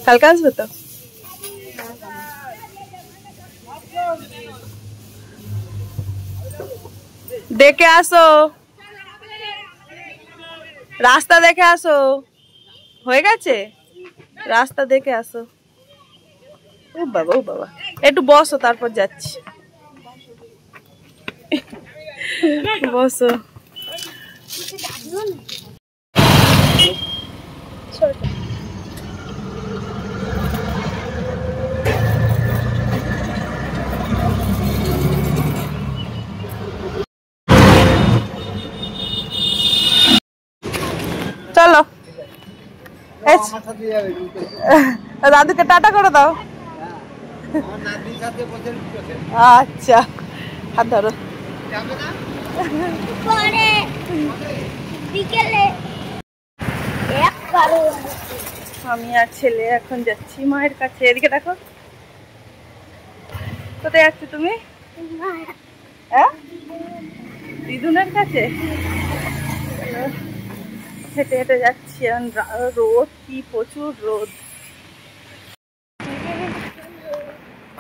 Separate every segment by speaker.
Speaker 1: কালকে আসবে তো? দেখে আসো, রাস্তা দেখে আসো। হয়ে গেছে, রাস্তা দেখে আসো। ও বাবা, ও বাবা, একটু বসো, তারপর যাচ্ছি। বসো। চলো, দাদুকে টাটা করে দাও। আচ্ছা, হাত ধরো। আমি আর ছেলে এখন যাচ্ছি মায়ের কাছে। এদিকে দেখো, কোথায় যাচ্ছ তুমি? দিদুনের কাছে হেঁটে হেঁটে যাচ্ছি। রোদ কি প্রচুর রোদ।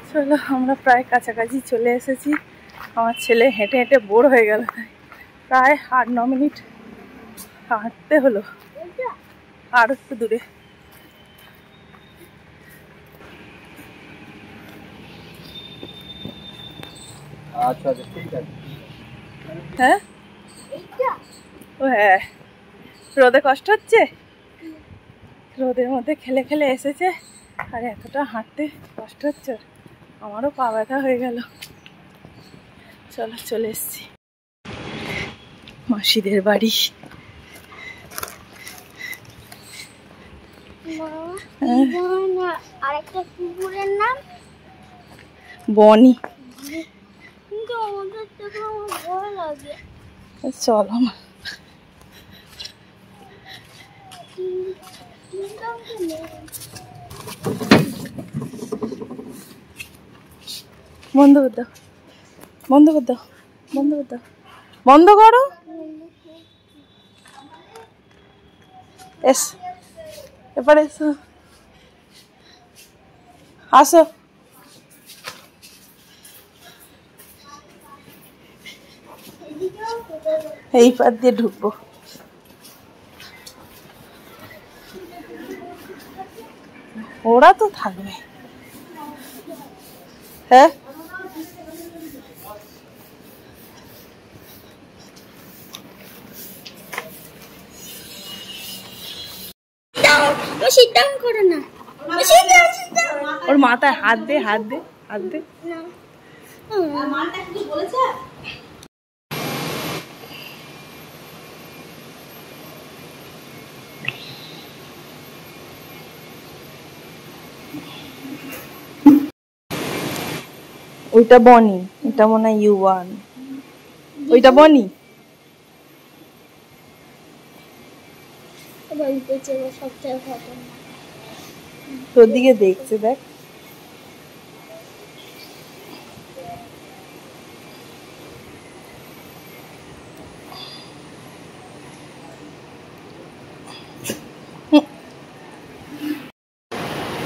Speaker 1: চলো, আমরা প্রায় কাছাকাছি চলে এসেছি। আমার ছেলে হেঁটে হেঁটে বোর হয়ে গেল, প্রায় 8-9 মিনিট হাঁটতে হলো, আর একটু দূরে।
Speaker 2: আচ্ছা ঠিক আছে।
Speaker 1: হ্যাঁ, ও হ্যাঁ, রোদে কষ্ট হচ্ছে, রোদের মধ্যে খেলে খেলে এসেছে, আর এতটা হাঁটতে কষ্ট হচ্ছে। আমারও পা ব্যথা হয়ে গেল। চলো, চলে এসছি মাসিদের বাড়ি।
Speaker 3: আরেকটা কুকুরের নাম
Speaker 1: বনি।
Speaker 3: কিন্তু আমাদের থেকে আমার ভয় লাগে।
Speaker 1: চলো না, বন্ধ করে দাও, বন্ধ করে দাও, বন্ধ করে দাও, বন্ধ করো। এস, এবারে এসো, আসো। এই পার দিয়ে ঢুকবো। ওরা তো থাকবে। হ্যাঁ, ওর মাথায় হাত দে, হাত দে, হাত দে। ওইটা বনি, এটা মনে হয় ইউ1। ওইটা বনি। তোর দিকে দেখছে, দেখ।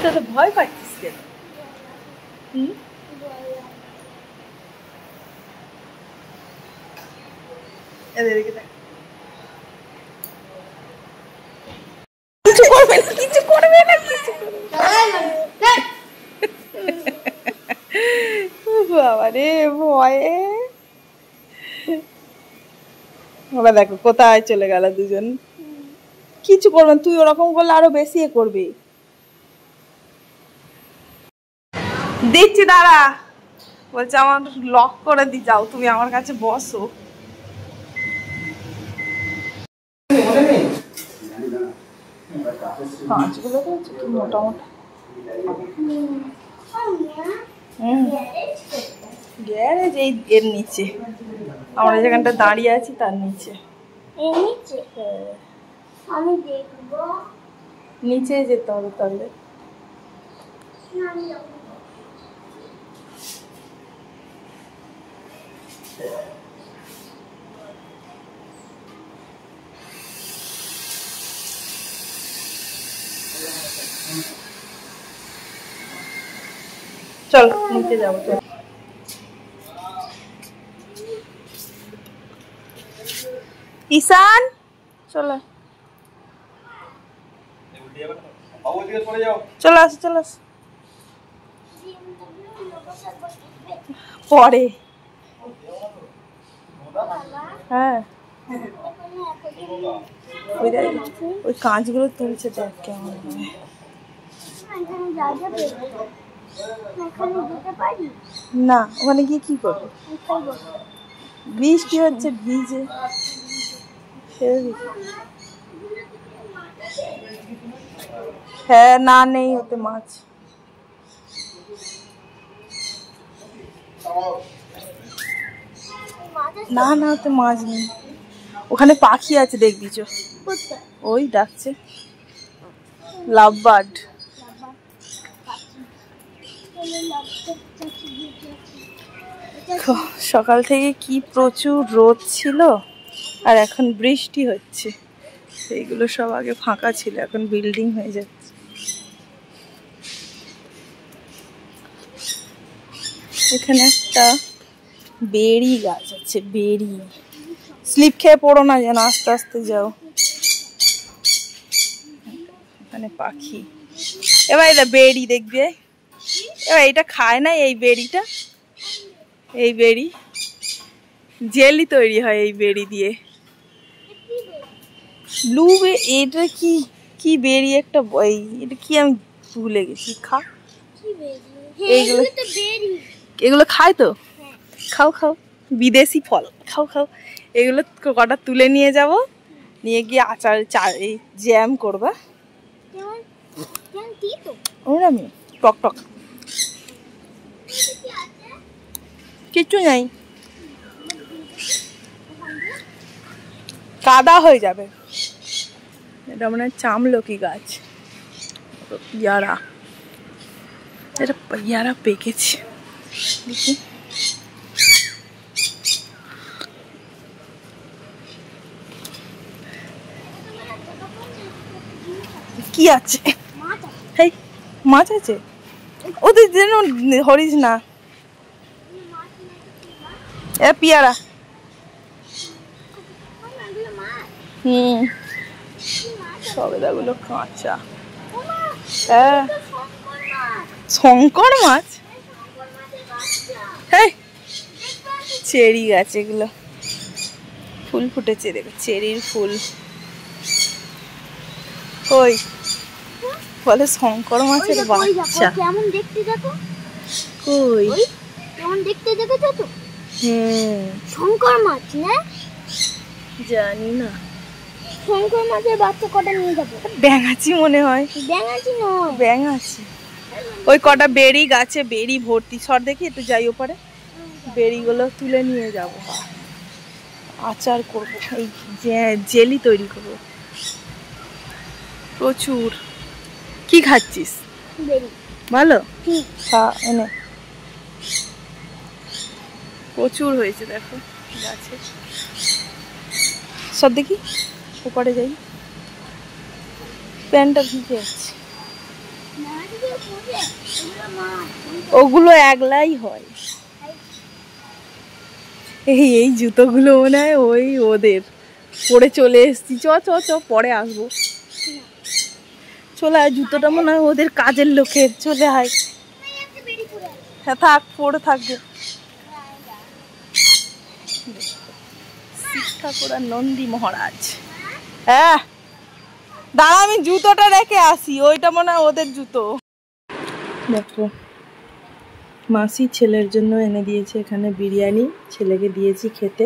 Speaker 1: তো ভয় পাচ্ছিস কেন? কিছু করবে না, কিছু করবে না, কিছু বাবা রে, ভয়ে। ওরা দেখো কোথায় চলে গেল দুজন। কিছু করবে না, তুই ওরকম করলে আরো বেশি করবি। দিচ্ছি, দাঁড়া। বলছে আমার লক করে দি, যাও তুমি আমার কাছে বসো। মাছগুলো তো মোটা মোটা। গ্যারেজ এই এর নিচে, আমরা যেখানটা দাঁড়িয়ে আছি তার নিচে।
Speaker 3: আমি দেখবো,
Speaker 1: নিচে যেতে হবে তাহলে। চল নিচে যাবো চল। ঈশান চলো চলে আস চলে আস পরে। হ্যাঁ ওই কাঁচগুলো তুলছে দেখ কেমন না ওখানে গিয়ে কি করবো বৃষ্টি হচ্ছে ভিজে হ্যাঁ না নেই ওতে মাছ না না ওতে মাছ নেই ওখানে পাখি আছে দেখবি চো ওই ডাকছে লাভ বার্ড সকাল থেকে কি প্রচুর রোদ ছিল আর এখন বৃষ্টি হচ্ছে এইগুলো সব আগে ফাঁকা ছিল এখন বিল্ডিং হয়ে যাচ্ছে এখানে একটা বেরি গাছ আছে বেরি স্লিপ খেয়ে পড়ো না যেন আস্তে আস্তে যাও এখানে পাখি এবার এটা বেরি দেখবে এবার এটা খায় না এই বেরিটা এই বেরি জেলি তৈরি হয় এই বেরি দিয়ে ব্লু এটা কি কি বেরি একটা এটা কি আমি ভুলে গেছি খা এইগুলো এগুলো খায় তো খাও খাও বিদেশি ফল খাও খাও এগুলো কটা তুলে নিয়ে যাব নিয়ে গিয়ে আচার এই জ্যাম করবা আমি টক টক কিচ্ছু নাই কাদা হয়ে যাবে এটা মানে চামলকি গাছ পেয়ারা এটা পেয়ারা পেকেছে দেখি কি আছে হেই মাছ আছে ওদের যেন হরিস না এ পেয়ারা সবেদাগুলো কাঁচা হ্যাঁ শঙ্কর মাছ হ্যাঁ চেরি গাছ এগুলো ফুল ফুটেছে দেখো চেরির ফুল ওই বলে শঙ্কর মাছের বাচ্চা
Speaker 3: কেমন দেখতে দেখো
Speaker 1: কই
Speaker 3: কেমন দেখতে দেখেছো তো শঙ্কর মাছ না
Speaker 1: জানি না
Speaker 3: শঙ্কর মাছের বাচ্চা কটা নিয়ে যাবো
Speaker 1: ব্যাঙাচি মনে হয়
Speaker 3: ব্যাঙাচি নয়
Speaker 1: ব্যাঙাচি ওই কটা বেরি গাছে বেরি ভর্তি সর দেখি একটু যাই ওপারে বেরিগুলো তুলে নিয়ে যাব আচার করবো এই জেলি তৈরি করবো প্রচুর কি খাচ্ছিস ভালো খা এনে প্রচুর হয়েছে দেখো গাছে সব দেখি ওপারে যাই প্যান্টটা ভিজে যাচ্ছে ওগুলো একলাই হয় এই জুতোগুলো মনে হয় ওই ওদের পরে চলে এসছি চ চ চ পরে আসবো চলে আয় জুতোটা মনে হয় ওদের কাজের লোকের চলে আয় হ্যাঁ থাক পরে থাকবে শিক্ষা করা নন্দী মহারাজ হ্যাঁ দাঁড়া আমি জুতোটা রেখে আসি ওইটা মনে হয় ওদের জুতো দেখো মাসি ছেলের জন্য এনে দিয়েছে এখানে বিরিয়ানি ছেলেকে দিয়েছি খেতে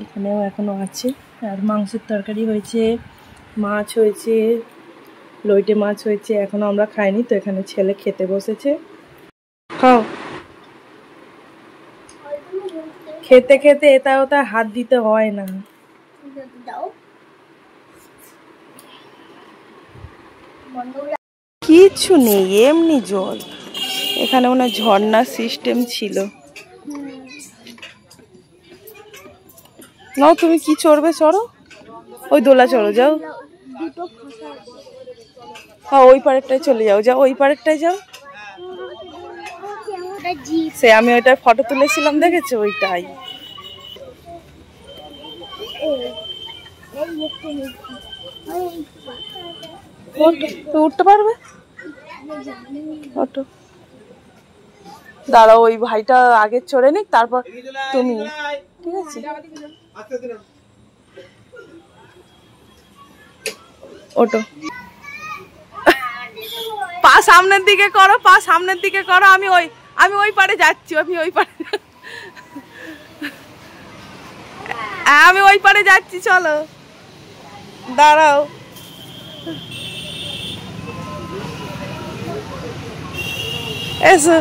Speaker 1: এখানেও এখনো আছে আর মাংসের তরকারি হয়েছে মাছ হয়েছে লইটে মাছ হয়েছে এখনো আমরা খাইনি তো এখানে ছেলে খেতে বসেছে খাও খেতে খেতে এটা ওটা হাত দিতে হয় না কিচ্ছু নেই এমনি জল এখানে মনে হয় ঝর্ণার সিস্টেম ছিল নাও তুমি কি চড়বে চড়ো ওই দোলা চড়ো যাও হ্যাঁ ওই পারেরটায় চলে যাও যাও ওই পারেরটায় যাও
Speaker 3: ওটা জিপ।
Speaker 1: সে আমি ওইটার ফটো তুলেছিলাম, দেখেছো? ওইটাই। উঠতে পারবে? ওটো। দাঁড়াও, ওই ভাইটা আগে চড়ে নিক, তারপর তুমি। ঠিক আছে, ওটো। পা সামনের দিকে করো, পা সামনের দিকে করো। আমি ওই পারে যাচ্ছি, আমি ওই পারে, আমি ওই পারে যাচ্ছি, চলো। দাঁড়াও, এসো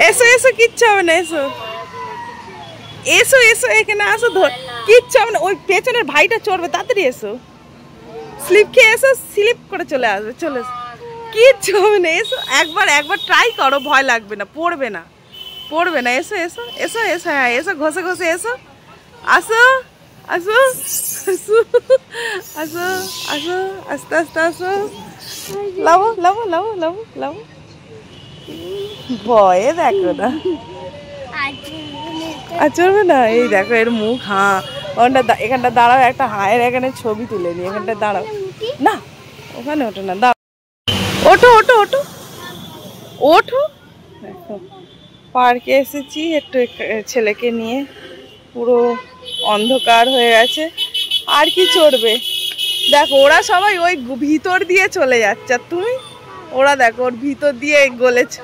Speaker 1: এসো এসো, কিচ্ছু হবে না, এসো এসো এসো, এখানে আসো, ধর, কিচ্ছু হবে না। ওই পেছনের ভাইটা চড়বে, তাড়াতাড়ি এসো। স্লিপ খেয়ে এসো, স্লিপ করে চলে আসবে, চলে এসো, কিচ্ছু হবে না, এসো। একবার ট্রাই করো, ভয় লাগবে না, পড়বে না, পড়বে না। এসো এসো এসো এসো, হ্যাঁ এসো, ঘষে ঘষে এসো, আসো আসো আসো আসো আসো, আস্তে আস্তে আসো, লাভো লাভো লাভো লাভো লাভো। ভয়ে দেখো না, আর চলবে না। এই দেখো এর মুখ, হাঁ, এখানটা দাঁড়াও, একটা হায়ের এখানে ছবি তুলে নি, এখানটা দাঁড়াও না, ওখানে ওঠো না, দাঁড়াও, ওঠো ওঠো ওঠো ওঠো। দেখো পার্কে এসেছি একটু, ছেলেকে নিয়ে, পুরো অন্ধকার হয়ে গেছে, আর কি চড়বে। দেখো ওরা সবাই ওই ভিতর দিয়ে চলে যাচ্ছে, আর তুমি, ওরা দেখো ওর ভিতর দিয়ে গলেছে।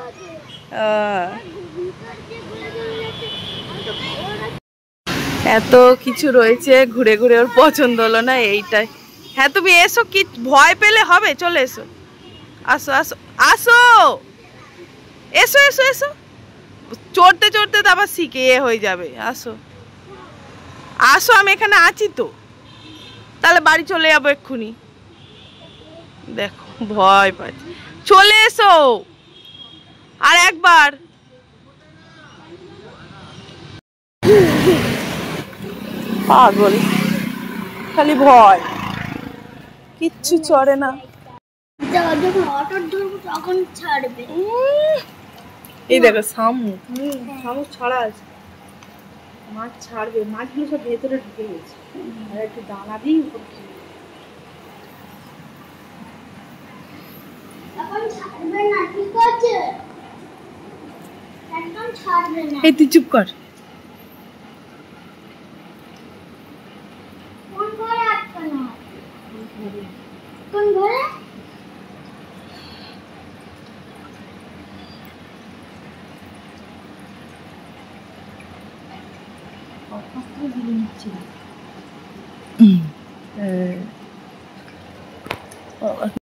Speaker 1: এত কিছু রয়েছে, ঘুরে ঘুরে ওর পছন্দ হলো না এইটাই। হ্যাঁ তুমি এসো, কি ভয় পেলে হবে, চলে এসো, আসো আসো আসো, এসো এসো এসো, চড়তে চড়তে তো আবার শিখে হয়ে যাবে। আসো আসো, আমি এখানে আছি তো, তাহলে বাড়ি চলে যাবো এক্ষুনি। দেখো ভয় পাচ্ছি, চলে এসো, আর একবার। পাগল, খালি ভয়, কিচ্ছু চড়ে না।
Speaker 3: যখন অটো ধরবো তখন ছাড়বে।
Speaker 1: এই দেখো শামুক, শামুক ছাড়া আছে, মাছ ছাড়বে, মাছগুলো সব ভেতরে ঢুকে গেছে, আর একটু দানা দিই উপর।
Speaker 3: এখন ছাড়বে না, ঠিক আছে? একদম ছাড়বে না।
Speaker 1: এই তুই চুপ কর।
Speaker 3: কোন ঘরে আটকানো? কোন ঘরে?
Speaker 1: হুম।